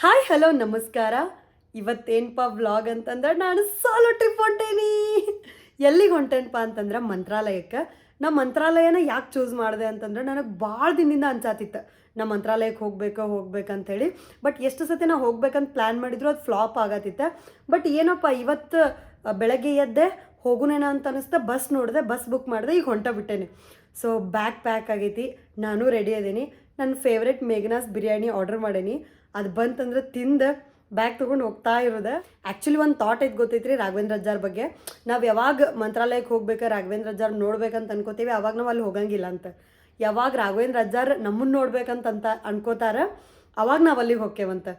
Hi hello ನಮಸ್ಕಾರ. ಇವತ್ತೇನಪ್ಪ vlog ಅಂತಂದ್ರೆ ನಾನು ಸಾಲೋ ಟ್ರಿಪ್ ಹೊಂಟೇನಿ. ಎಲ್ಲಿಗೆ ಹೊಂಟೇನಪ್ಪ ಅಂತಂದ್ರೆ ಮಂತ್ರಾಲಯಕ್ಕೆ. ನಾ ಮಂತ್ರಾಲಯನ ಯಾಕೆ ಚೂಸ್ ಮಾಡಿದೆ ಅಂತಂದ್ರೆ ನನಗೆ ಭಾಳ ದಿನದಿಂದ ಅನ್ಸಾತಿತ್ತು ನಾ ಮಂತ್ರಾಲಯಕ್ಕೆ ಹೋಗ್ಬೇಕಂತೇಳಿ. ಬಟ್ ಎಷ್ಟು ಸತಿ ನಾ ಹೋಗ್ಬೇಕಂತ ಪ್ಲ್ಯಾನ್ ಮಾಡಿದ್ರು ಅದು ಫ್ಲಾಪ್ ಆಗತ್ತಿತ್ತು. ಬಟ್ ಏನಪ್ಪ ಇವತ್ತು ಬೆಳಗ್ಗೆ ಎದ್ದೆ ಹೋಗುನೇನ ಅಂತ ಅನಿಸ್ತಾ ಬಸ್ ನೋಡಿದೆ, ಬಸ್ ಬುಕ್ ಮಾಡಿದೆ, ಈಗ ಹೊಂಟೋಗ್ಬಿಟ್ಟೇನೆ. ಸೊ ಬ್ಯಾಗ್ ಪ್ಯಾಕ್ ಆಗೈತಿ, ನಾನು ರೆಡಿ ಅದೀನಿ. ನನ್ನ ಫೇವ್ರೆಟ್ ಮೇಘನಾಸ್ ಬಿರಿಯಾನಿ ಆರ್ಡರ್ ಮಾಡೀನಿ. ಅದು ಬಂತಂದ್ರೆ ತಿಂದು ಬ್ಯಾಗ್ ತೊಗೊಂಡು ಹೋಗ್ತಾ ಇರೋದು. ಆ್ಯಕ್ಚುಲಿ ಒಂದು ಥಾಟ್ ಐತೆ ಗೊತ್ತೈತ್ರಿ ರಾಘವೇಂದ್ರ ಅಜ್ಜಾರ್ ಬಗ್ಗೆ. ನಾವು ಯಾವಾಗ ಮಂತ್ರಾಲಯಕ್ಕೆ ಹೋಗ್ಬೇಕಾರೆ ರಾಘವೇಂದ್ರ ಅಜ್ಜಾರ್ ನೋಡ್ಬೇಕಂತ ಅನ್ಕೋತೀವಿ, ಅವಾಗ ನಾವು ಅಲ್ಲಿ ಹೋಗಂಗಿಲ್ಲ ಅಂತ. ಯಾವಾಗ ರಾಘವೇಂದ್ರ ಅಜ್ಜಾರ್ ನಮ್ಮನ್ನು ನೋಡ್ಬೇಕಂತ ಅನ್ಕೋತಾರ ಅವಾಗ ನಾವು ಅಲ್ಲಿಗೆ ಹೋಗ್ತೇವಂತ.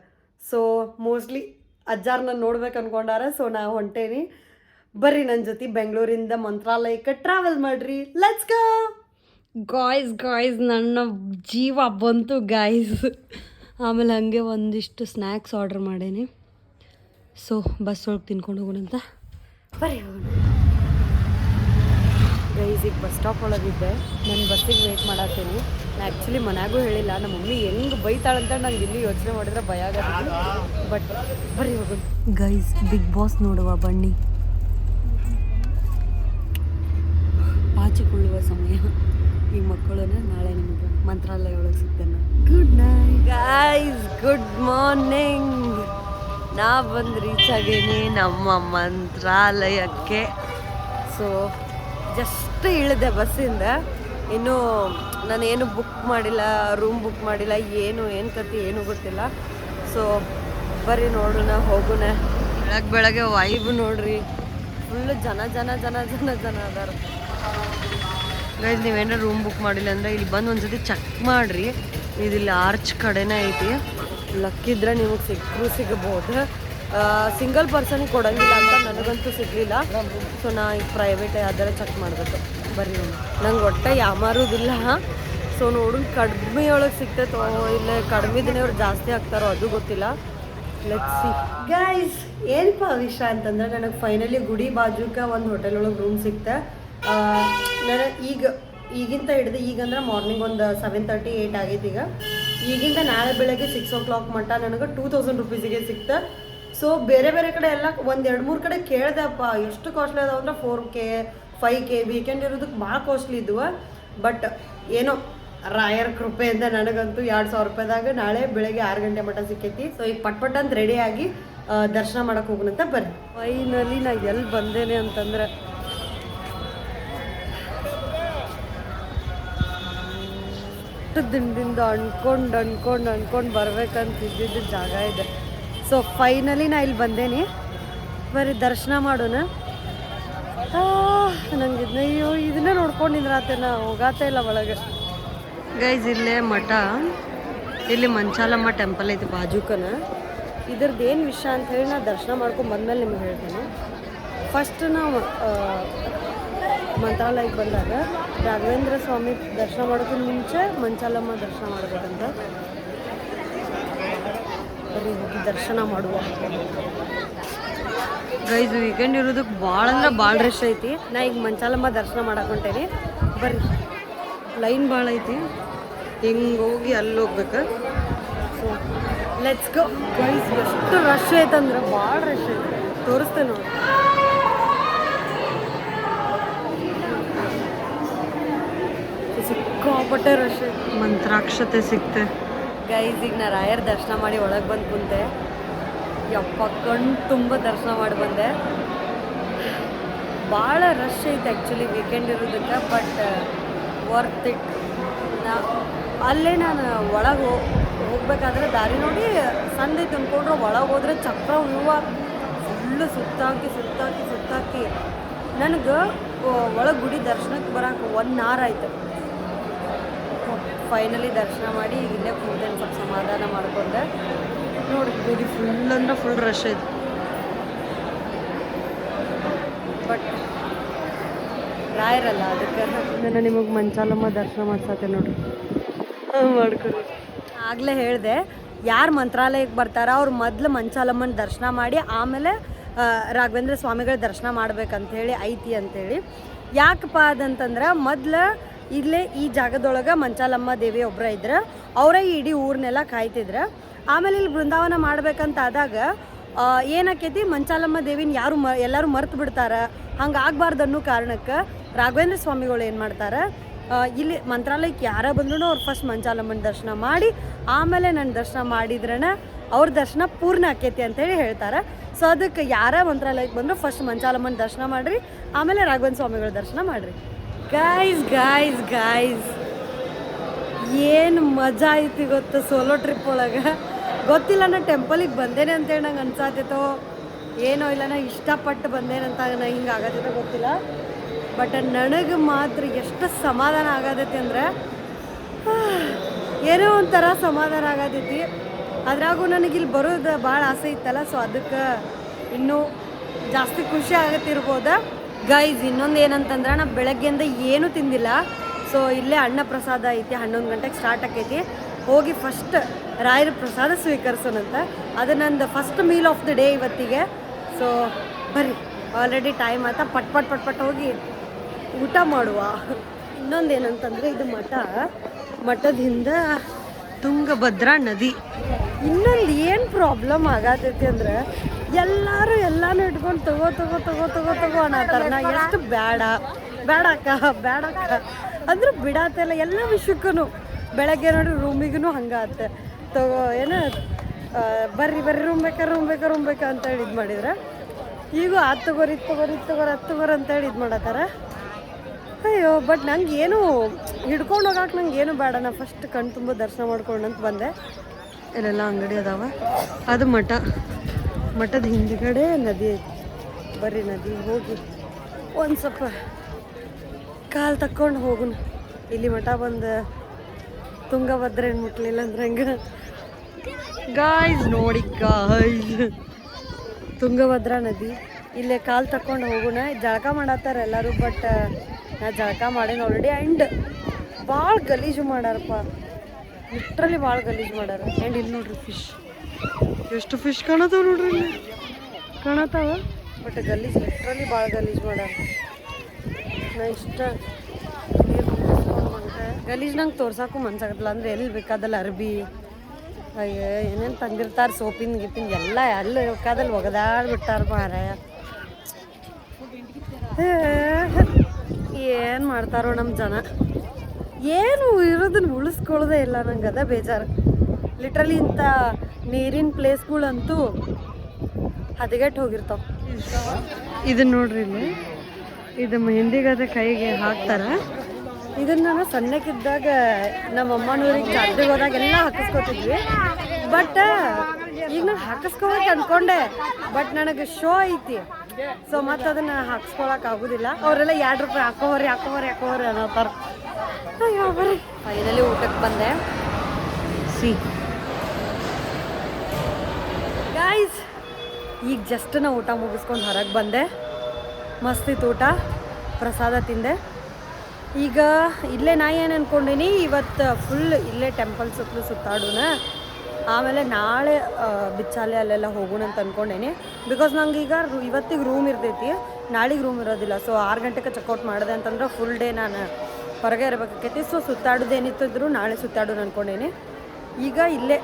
ಸೊ ಮೋಸ್ಟ್ಲಿ ಅಜ್ಜಾರನ್ನ ನೋಡ್ಬೇಕು ಅನ್ಕೊಂಡಾರ. ಸೊ ನಾವು ಹೊಂಟೇನಿ, ಬರ್ರಿ ನನ್ನ ಜೊತೆ ಬೆಂಗಳೂರಿಂದ ಮಂತ್ರಾಲಯಕ್ಕೆ ಟ್ರಾವೆಲ್ ಮಾಡ್ರಿ. ಲೆಟ್ಸ್ ಗೋ ಗಾಯ್ಸ್ ನನ್ನ ಜೀವ ಬಂತು ಗಾಯ್ಸ್. ಆಮೇಲೆ ಹಂಗೆ ಒಂದಿಷ್ಟು ಸ್ನ್ಯಾಕ್ಸ್ ಆರ್ಡ್ರ್ ಮಾಡೇನಿ. ಸೊ ಬಸ್ ಒಳಗೆ ತಿನ್ಕೊಂಡು ಹೋಗೋಣಂತ ಬರ್ರಿ ಹೋಗೋಣ ಗೈಸ್. ಈಗ ಬಸ್ ಸ್ಟಾಪ್ ಒಳಗಿದ್ದೆ, ನಾನು ಬಸ್ಸಿಗೆ ವೆಯ್ಟ್ ಮಾಡತ್ತೀನಿ. ನಾನು ಆ್ಯಕ್ಚುಲಿ ಮನ್ಯಾಗೂ ಹೇಳಿಲ್ಲ, ನಮ್ಮ ಮಮ್ಮಿ ಹೆಂಗೆ ಬೈತಾಳಂತ ನಂಗೆ ಇಲ್ಲಿ ಯೋಚನೆ ಮಾಡಿದ್ರೆ ಭಯ ಆಗತ್ತೆ. ಬಟ್ ಬರ್ರಿ ಹೋಗೋಣ ಗೈಸ್. ಬಿಗ್ ಬಾಸ್ ನೋಡುವ ಬನ್ನಿ. ಪಾಚಿಕೊಳ್ಳುವ ಸಮಯ. ಈ ಮಕ್ಕಳನ್ನ ನಾಳೆ ನಿಮಗೆ ಮಂತ್ರಾಲಯ ಒಳಗೆ ಸಿಗ್ತೇನೆ. Good night guys, good morning. ನಾ ಬಂದು ರೀಚ್ ಆಗೇನಿ ನಮ್ಮ ಮಂತ್ರಾಲಯಕ್ಕೆ. ಸೊ ಜಸ್ಟ್ ಇಳಿದೆ ಬಸ್ಸಿಂದ. ಇನ್ನೂ ನಾನೇನು ಬುಕ್ ಮಾಡಿಲ್ಲ, ರೂಮ್ ಬುಕ್ ಮಾಡಿಲ್ಲ, ಏನು ಕತೆ ಏನೂ ಗೊತ್ತಿಲ್ಲ. ಸೊ ಬರ್ರಿ ನೋಡೋಣ, ಹೋಗೋಣ. ಬೆಳಗ್ಗೆ ವೈಬ್ ನೋಡ್ರಿ, ಫುಲ್ಲು ಜನ ಅದಾರ ಗೈಸ್. ನೀವೇನಾರ ರೂಮ್ ಬುಕ್ ಮಾಡಿಲ್ಲ ಅಂದರೆ ಇಲ್ಲಿ ಬಂದು ಒಂದ್ಸತಿ ಚೆಕ್ ಮಾಡಿರಿ. ಇದಿಲ್ಲಿ ಆರ್ಚ್ ಕಡೆನೇ ಐತಿ. ಲಕ್ಕಿದ್ರೆ ನಿಮಗೆ ಸಿಗಬಹುದು. ಸಿಂಗಲ್ ಪರ್ಸನಿಗೆ ಕೊಡೋಂಗಿಲ್ಲ ಅಂತ ನನಗಂತೂ ಸಿಗಲಿಲ್ಲ. ಸೊ ನಾ ಈಗ ಪ್ರೈವೇಟ್ ಯಾವ್ದಾರ ಚೆಕ್ ಮಾಡಬೇಕು. ಬರ್ರಿ ನಂಗೆ ಒಟ್ಟೆ ಯಾಮಾರೋದಿಲ್ಲ. ಸೊ ನೋಡೋಣ ಕಡಿಮೆ ಒಳಗೆ ಸಿಗ್ತೈತೋ ಇಲ್ಲ ಕಡಿಮೆ ದಿನ ಅವ್ರು ಜಾಸ್ತಿ ಆಗ್ತಾರೋ ಅದು ಗೊತ್ತಿಲ್ಲ. Let's see guys. ಏನಪ್ಪ ವಿಷಯ ಅಂತಂದ್ರೆ ನನಗೆ ಫೈನಲಿ ಗುಡಿ ಬಾಜುಕ ಒಂದು ಹೋಟೆಲ್ ಒಳಗೆ ರೂಮ್ ಸಿಕ್ತೆ. ನಾನು ಈಗಿಂತ ಹಿಡಿದು ಈಗಂದ್ರೆ ಮಾರ್ನಿಂಗ್ ಒಂದು 7:30 8 ಆಗೈತಿ. ಈಗಿಂದ ನಾಳೆ ಬೆಳಗ್ಗೆ 6 o'clock ಮಟ್ಟ ನನಗೆ 2000 rupees ಸಿಕ್ತ. ಸೊ ಬೇರೆ ಕಡೆ ಎಲ್ಲ ಒಂದು 2-3 ಕಡೆ ಕೇಳ್ದೆಪ್ಪ, ಎಷ್ಟು ಕಾಸ್ಟ್ಲಿ ಅದಾವ ಅಂದ್ರೆ 4K 5K ವೀಕೆಂಡ್ ಇರೋದಕ್ಕೆ ಭಾಳ ಕಾಸ್ಟ್ಲಿ ಇದ್ವು. ಬಟ್ ಏನೋ ರಾಯರ ಕೃಪೆಯಿಂದ ನನಗಂತೂ 2000 ರೂಪಾಯಿದಾಗ ನಾಳೆ ಬೆಳಗ್ಗೆ 6 ಗಂಟೆ ಮಟ್ಟ ಸಿಕ್ಕೈತಿ. ಸೊ ಈಗ ಪಟ್ ಅಂತ ರೆಡಿಯಾಗಿ ದರ್ಶನ ಮಾಡಕ್ಕೆ ಹೋಗೋಣಂತ ಬರ್ರಿ. ಫೈನಲಿ ನಾ ಎಲ್ಲಿ ಬಂದೇನೆ ಅಂತಂದ್ರೆ ದಿಂದಿಂದ ಅನ್ಕೊಂಡು ಬರ್ಬೇಕಂತಿದ್ದಿದ್ದು ಜಾಗ ಇದೆ. ಸೊ ಫೈನಲಿ ನಾ ಇಲ್ಲಿ ಬಂದೇನಿ. ಬರೀ ದರ್ಶನ ಮಾಡೋಣ. ನಂಗೆ ಅಯ್ಯೋ ಇದನ್ನೇ ನೋಡ್ಕೊಂಡು ನಿಂದ್ರಾತೆ, ನಾ ಹೋಗಾತೆ ಇಲ್ಲ ಒಳಗೆ ಗೈಸ್. ಇಲ್ಲೇ ಮಠ, ಇಲ್ಲಿ ಮಂಚಾಲಮ್ಮ ಟೆಂಪಲ್ ಐತಿ ಬಾಜುಕನ. ಇದ್ರದ್ದು ಏನು ವಿಷಯ ಅಂತ ಹೇಳಿ ನಾ ದರ್ಶನ ಮಾಡ್ಕೊಂಡು ಬಂದಮೇಲೆ ನಿಮ್ಗೆ ಹೇಳ್ತೇನೆ. ಫಸ್ಟ್ ನಾವು ಮಂತ್ರಾಲಯಕ್ಕೆ ಬಂದಾಗ ರಾಘವೇಂದ್ರ ಸ್ವಾಮಿ ದರ್ಶನ ಮಾಡೋಕ್ಕಿಂತ ಮುಂಚೆ ಮಂಚಾಲಮ್ಮ ದರ್ಶನ ಮಾಡಬೇಕಂತ. ಬರೀ ಹೋಗಿ ದರ್ಶನ ಮಾಡುವ ಗೈಸ್. ವೀಕೆಂಡ್ ಇರೋದಕ್ಕೆ ಭಾಳ ಅಂದ್ರೆ ಭಾಳ ರಶ್ ಐತಿ. ನಾ ಈಗ ಮಂಚಾಲಮ್ಮ ದರ್ಶನ ಮಾಡಕ್ಕೆ ಹೊಂಟೇನಿ. ಬರ್ರಿ, ಲೈನ್ ಭಾಳ ಐತಿ, ಹಿಂಗೆ ಹೋಗಿ ಅಲ್ಲಿ ಹೋಗ್ಬೇಕು. So let's go guys. ಎಷ್ಟು ರಶ್ ಐತಂದ್ರೆ ಭಾಳ ರಶ್ ಐತಿ, ತೋರಿಸ್ತೇನೆ ನೋಡಿ. ಸಿಕ್ಕಾಪಟ್ಟೆ ರಶ್ ಐತಿ, ಮಂತ್ರಾಕ್ಷತೆ ಸಿಕ್ತೆ ಗೈಸ್. ಈಗ ನಾ ರಾಯರ್ ದರ್ಶನ ಮಾಡಿ ಒಳಗೆ ಬಂದು ಕುಂತೆ. ಯಪ್ಪ ಕಣ್ಣು ತುಂಬ ದರ್ಶನ ಮಾಡಿ ಬಂದೆ. ಭಾಳ ರಶ್ ಐತೆ ಆ್ಯಕ್ಚುಲಿ ವೀಕೆಂಡ್ ಇರೋದಕ್ಕೆ. But worth it. ಅಲ್ಲೇ ನಾನು ಒಳಗೆ ಹೋಗ್ಬೇಕಾದ್ರೆ ದಾರಿ ನೋಡಿ ಸಂದೈತೆ ಅಂದ್ಕೊಂಡ್ರೆ ಒಳಗೆ ಹೋದ್ರೆ ಚಕ್ರ ಹೂವು ಫುಲ್ಲು ಸುತ್ತಾಕಿ ನನಗೆ ಒಳಗೆ ಗುಡಿ ದರ್ಶನಕ್ಕೆ ಬರೋಕೆ 1 hour ಆಯ್ತು. ಫೈನಲಿ ದರ್ಶನ ಮಾಡಿ ಈಗ ಇಲ್ಲೇ ಕೂತೇನೆ, ಸ್ವಲ್ಪ ಸಮಾಧಾನ ಮಾಡ್ಕೊಂಡೆ. ನೋಡಿ ಗುಡಿ ಫುಲ್ ಅಂದ್ರೆ ಫುಲ್ ರಶ್ ಐತೆ. ಬಟ್ ರಾಯರಲ್ಲ ಅದಕ್ಕೆ ನಾನು ನಿಮಗೆ ಮಂಚಾಲಮ್ಮ ದರ್ಶನ ಮಾಡ್ಸತ್ತೆ ನೋಡ್ರಿ, ಮಾಡ್ಕೊರಿ. ಆಗಲೇ ಹೇಳಿದೆ, ಯಾರು ಮಂತ್ರಾಲಯಕ್ಕೆ ಬರ್ತಾರೋ ಅವ್ರು ಮೊದಲು ಮಂಚಾಲಮ್ಮನ ದರ್ಶನ ಮಾಡಿ ಆಮೇಲೆ ರಾಘವೇಂದ್ರ ಸ್ವಾಮಿಗಳ ದರ್ಶನ ಮಾಡ್ಬೇಕಂಥೇಳಿ ಐತಿ ಅಂಥೇಳಿ. ಯಾಕಪ್ಪ ಅದಂತಂದ್ರೆ ಮೊದಲು ಇಲ್ಲೇ ಈ ಜಾಗದೊಳಗೆ ಮಂಚಾಲಮ್ಮ ದೇವಿ ಒಬ್ಬರ ಇದ್ರೆ ಅವರೇ ಇಡೀ ಊರನ್ನೆಲ್ಲ ಕಾಯ್ತಿದ್ರು. ಆಮೇಲೆ ಇಲ್ಲಿ ಬೃಂದಾವನ ಮಾಡ್ಬೇಕಂತ ಆದಾಗ ಏನಾಕೈತಿ, ಮಂಚಾಲಮ್ಮ ದೇವಿನ ಎಲ್ಲರೂ ಮರ್ತು ಬಿಡ್ತಾರೆ. ಹಂಗೆ ಆಗಬಾರ್ದು ಅನ್ನೋ ಕಾರಣಕ್ಕೆ ರಾಘವೇಂದ್ರ ಸ್ವಾಮಿಗಳು ಏನು ಮಾಡ್ತಾರೆ, ಇಲ್ಲಿ ಮಂತ್ರಾಲಯಕ್ಕೆ ಯಾರ ಬಂದ್ರೂ ಅವ್ರು ಫಸ್ಟ್ ಮಂಚಾಲಮ್ಮನ ದರ್ಶನ ಮಾಡಿ ಆಮೇಲೆ ನನ್ನ ದರ್ಶನ ಮಾಡಿದ್ರನ ಅವ್ರ ದರ್ಶನ ಪೂರ್ಣ ಆಕೈತಿ ಅಂತೇಳಿ ಹೇಳ್ತಾರೆ. ಸೊ ಅದಕ್ಕೆ ಯಾರ ಮಂತ್ರಾಲಯಕ್ಕೆ ಬಂದರೂ ಫಸ್ಟ್ ಮಂಚಾಲಮ್ಮನ ದರ್ಶನ ಮಾಡಿರಿ, ಆಮೇಲೆ ರಾಘವೇಂದ್ರ ಸ್ವಾಮಿಗಳ ದರ್ಶನ ಮಾಡಿರಿ. ಗಾಯ್ಸ್ ಗಾಯ್ಸ್ ಗಾಯ್ಸ್ ಏನು ಮಜಾ ಐತಿ ಗೊತ್ತು ಸೋಲೋ ಟ್ರಿಪ್ ಒಳಗೆ. ಗೊತ್ತಿಲ್ಲ ನಾ ಟೆಂಪಲಿಗೆ ಬಂದೇನೆ ಅಂತೇಳಿ ನಂಗೆ ಅನ್ಸಾತೈತೋ ಏನೋ ಇಲ್ಲ, ನಾ ಇಷ್ಟಪಟ್ಟು ಬಂದೇನಂತ ನಾ ಹಿಂಗೆ ಆಗತ್ತೈತೋ ಗೊತ್ತಿಲ್ಲ. ಬಟ್ ನನಗೆ ಮಾತ್ರ ಎಷ್ಟು ಸಮಾಧಾನ ಆಗತೈತಿ ಅಂದರೆ ಏನೋ ಒಂಥರ ಸಮಾಧಾನ ಆಗತೈತಿ. ಅದ್ರಾಗೂ ನನಗಿಲ್ಲಿ ಬರೋದು ಭಾಳ ಆಸೆ ಇತ್ತಲ್ಲ, ಸೊ ಅದಕ್ಕೆ ಇನ್ನೂ ಜಾಸ್ತಿ ಖುಷಿ ಆಗತ್ತಿರ್ಬೋದ. ಗೈಸ್ ಇನ್ನೊಂದು ಏನಂತಂದ್ರೆ ನಾ ಬೆಳಗ್ಗೆಯಿಂದ ಏನೂ ತಿಂದಿಲ್ಲ. ಸೊ ಇಲ್ಲೇ ಅನ್ನ ಪ್ರಸಾದ ಐತಿ, 11 ಗಂಟೆಗೆ ಸ್ಟಾರ್ಟ್ ಆಕೈತಿ. ಹೋಗಿ ಫಸ್ಟ್ ರಾಯರ ಪ್ರಸಾದ ಸ್ವೀಕರಿಸೋಣಂತ. ಅದು ನಂದು first meal of the day ಇವತ್ತಿಗೆ. ಸೊ ಬರ್ರಿ, ಆಲ್ರೆಡಿ ಟೈಮ್ ಆಯ್ತಾ, ಪಟ್ ಹೋಗಿ ಊಟ ಮಾಡುವ. ಇನ್ನೊಂದು ಏನಂತಂದರೆ ಇದು ಮಠದ ಹಿಂದೆ ತುಂಗಭದ್ರಾ ನದಿ. ಇನ್ನೊಂದು ಏನು ಪ್ರಾಬ್ಲಮ್ ಆಗತೈತಿ ಅಂದ್ರೆ ಎಲ್ಲರೂ ಎಲ್ಲಾನು ಇಟ್ಕೊಂಡು ತಗೋ ಅನ್ನತ್ತಾರ. ನಾ ಎಷ್ಟು ಬೇಡಕ್ಕ ಅಂದ್ರೆ ಬಿಡಾತಿಲ್ಲ ಎಲ್ಲ ವಿಷಯಕ್ಕೂ. ಬೆಳಗ್ಗೆ ನೋಡಿ ರೂಮಿಗೂ ಹಂಗಾತೆ ಬರ್ರಿ ರೂಮ್ ಬೇಕಾ ಅಂತೇಳಿ ಇದು ಮಾಡಿದ್ರೆ, ಈಗ ಅದು ತಗೋರಿ ಅಂತೇಳಿ ಇದು ಮಾಡತ್ತಾರ. ಅಯ್ಯೋ ಬಟ್ ನಂಗೆ ಏನು ಹಿಡ್ಕೊಂಡು ಹೋಗಕ್ಕೆ ನಂಗೆ ಏನು ಬೇಡ. ನಾ ಫಸ್ಟ್ ಕಣ್ ತುಂಬ ದರ್ಶನ ಮಾಡ್ಕೊಂಡಂತ ಬಂದೆ. ಇಲ್ಲೆಲ್ಲ ಅಂಗಡಿ ಅದಾವ. ಅದು ಮಠದ ಹಿಂದ್ಗಡೆ ನದಿ ಐತಿ. ಬರ್ರಿ ನದಿ ಹೋಗಿ ಒಂದು ಸ್ವಲ್ಪ ಕಾಲು ತಕ್ಕೊಂಡು ಹೋಗುಣ. ಇಲ್ಲಿ ಮಠ ಬಂದು ತುಂಗಭದ್ರ ಏನು ಮುಟ್ಲಿಲ್ಲ ಅಂದ್ರೆ ಹಂಗೆ. ಗಾಯ್ಸ್ ನೋಡಿ ತುಂಗಭದ್ರಾ ನದಿ, ಇಲ್ಲೇ ಕಾಲು ತಕ್ಕೊಂಡು ಹೋಗೋಣ. ಜಳಕ ಮಾಡತ್ತಾರ ಎಲ್ಲರೂ, ಬಟ್ ನಾ ಜಳಕ ಮಾಡೇನು ಆಲ್ರೆಡಿ. ಆ್ಯಂಡ್ ಭಾಳ ಗಲೀಜು ಮಾಡ್ಯಾರಪ್ಪ, ಲಿಟ್ರಲಿ ಭಾಳ ಗಲೀಜು ಮಾಡ್ಯಾರ. ಆ್ಯಂಡ್ ಇಲ್ಲಿ ನೋಡ್ರಿ ಫಿಶ್, ಎಷ್ಟು ಫಿಶ್ ಕಾಣತ್ತಾವ ನೋಡ್ರಿ, ಇಲ್ಲಿ ಕಾಣತ್ತಾವ. ಬಟ್ ಲಿಟ್ರಲಿ ಭಾಳ ಗಲೀಜು ಮಾಡ್ಯಾರ. ನಾ ಗಲೀಜು ನಂಗೆ ತೋರ್ಸೋಕ್ಕೂ ಮನ್ಸಾಗತ್ತಲ್ಲ. ಅಂದರೆ ಎಲ್ಲಿ ಬೇಕಾದಲ್ಲಿ ಅರ್ಬಿ ಏನೇನು ತಂದಿರ್ತಾರೆ, ಸೋಪಿನ ಗಿಪಿನ ಎಲ್ಲ ಬೇಕಾದಲ್ಲಿ ಒಗದಾಡ್ಬಿಟ್ಟಾರ ಮಾರಾಯ. ಏನು ಮಾಡ್ತಾರೋ ನಮ್ಮ ಜನ, ಏನು ಇರೋದನ್ನ ಉಳಿಸ್ಕೊಳ್ಳೋದೇ ಇಲ್ಲ. ನಂಗೆ ಅದ ಬೇಜಾರು. ಲಿಟ್ರಲಿ ಇಂಥ ನೀರಿನ ಪ್ಲೇಸ್ಗಳಂತೂ ಹದಗೆಟ್ಟು ಹೋಗಿರ್ತಾವೆ. ಇದನ್ನ ನೋಡ್ರಿ, ಇಲ್ಲಿ ಇದು ಮೆಹಂದಿಗದ ಕೈಗೆ ಹಾಕ್ತಾರೆ. ಇದನ್ನು ನಾನು ಸಣ್ಣಕ್ಕಿದ್ದಾಗ ನಮ್ಮ ಅಮ್ಮನೂರಿಗೆ ಜಾತ್ರೆಗೆ ಹೋದಾಗ ಎಲ್ಲ ಹಾಕಿಸ್ಕೊತಿದ್ವಿ. ಬಟ್ ಈಗ ನಾನು ಹಾಕಿಸ್ಕೋಬೇಕು ಅಂದ್ಕೊಂಡೆ, ಬಟ್ ನನಗೆ ಶೋ ಐತಿ. ಸೊ ಮತ್ತು ಅದನ್ನು ಹಾಕಿಸ್ಕೊಳಕ್ಕೆ ಆಗೋದಿಲ್ಲ. ಅವರೆಲ್ಲ 2 ರೂಪಾಯಿ ಹಾಕೋರಿ ಅನ್ನೋತಾರೆ. ಅಯ್ಯೋ ಬರ್ರಿ, ಫೈನಲಿ ಊಟಕ್ಕೆ ಬಂದೆ. ಗೈಸ್ ಈಗ ಜಸ್ಟ್ ನಾ ಊಟ ಮುಗಿಸ್ಕೊಂಡು ಹೊರಗೆ ಬಂದೆ. ಮಸ್ತಿತ್ತು ಊಟ, ಪ್ರಸಾದ ತಿಂದೆ. ಈಗ ಇಲ್ಲೇ ನಾ ಏನು ಅಂದ್ಕೊಂಡೀನಿ, ಇವತ್ತು ಫುಲ್ ಇಲ್ಲೇ ಟೆಂಪಲ್ ಸುತ್ತಾಡೋಣ. ಆಮೇಲೆ ನಾಳೆ ಬಿಚ್ಚಾಲೆ ಅಲ್ಲೆಲ್ಲ ಹೋಗೋಣ ಅಂತ ಅಂದ್ಕೊಂಡೇನಿ. ಬಿಕಾಸ್ ನಂಗೆ ಈಗ ಇವತ್ತಿಗೆ ರೂಮ್ ಇರ್ತೈತಿ, ನಾಳೆಗೆ ರೂಮ್ ಇರೋದಿಲ್ಲ. ಸೊ 6 ಗಂಟೆಗೆ ಚೆಕ್ಔಟ್ ಮಾಡಿದೆ ಅಂತಂದ್ರೆ ಫುಲ್ ಡೇ ನಾನು ಹೊರಗೆ ಇರಬೇಕಾಕೈತಿ. ಸೊ ಸುತ್ತಾಡೋದೇನಿತ್ತಿದ್ರು ನಾಳೆ ಸುತ್ತಾಡೋಣ ಅಂದ್ಕೊಂಡೇನಿ. ಈಗ ಇಲ್ಲೇ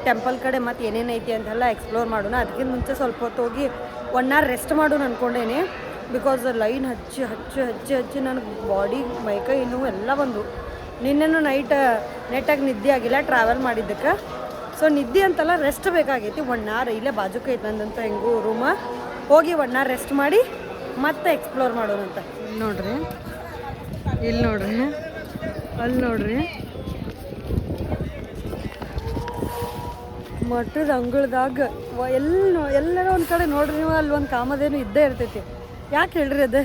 ಟೆಂಪಲ್ ಕಡೆ ಮತ್ತು ಏನೇನೈತಿ ಅಂತೆಲ್ಲ ಎಕ್ಸ್ಪ್ಲೋರ್ ಮಾಡೋಣ. ಅದಕ್ಕಿಂತ ಮುಂಚೆ ಸ್ವಲ್ಪ ಹೊತ್ತು ಹೋಗಿ 1 ಅವರ್ ರೆಸ್ಟ್ ಮಾಡೋಣ ಅಂದ್ಕೊಂಡೇನಿ. ಬಿಕಾಸ್ ಲೈನ್ ಹಚ್ಚಿ ನನಗೆ ಬಾಡಿ ಮೈಕೈ ನೋವು ಎಲ್ಲ ಬಂದು. ನಿನ್ನೆನೂ ನೆಟ್ಟಾಗಿ ನಿದ್ದೆ ಆಗಿಲ್ಲ ಟ್ರಾವೆಲ್ ಮಾಡಿದ್ದಕ್ಕೆ. ಸೊ ನಿದ್ದೆ ಅಂತಲ್ಲ, ರೆಸ್ಟ್ ಬೇಕಾಗೈತಿ. 1 ಅವರ್ ಇಲ್ಲೇ ಬಾಜುಕ ಐತೆ ನಂದಂತ ಹೆಂಗೂ ರೂಮ. ಹೋಗಿ 1 ಅವರ್ ರೆಸ್ಟ್ ಮಾಡಿ ಮತ್ತೆ ಎಕ್ಸ್ಪ್ಲೋರ್ ಮಾಡೋಣಂತ. ಇಲ್ಲಿ ನೋಡ್ರಿ, ಅಲ್ಲಿ ನೋಡ್ರಿ, ಮಠದ ಅಂಗಳದಾಗ ಎಲ್ಲರ ಒಂದು ಕಡೆ ನೋಡ್ರಿ ನೀವು, ಅಲ್ಲಿ ಒಂದು ಕಾಮಧೇನು ಇದ್ದೇ ಇರ್ತೈತಿ. ಯಾಕೆ ಹೇಳ್ರಿ ಅದು?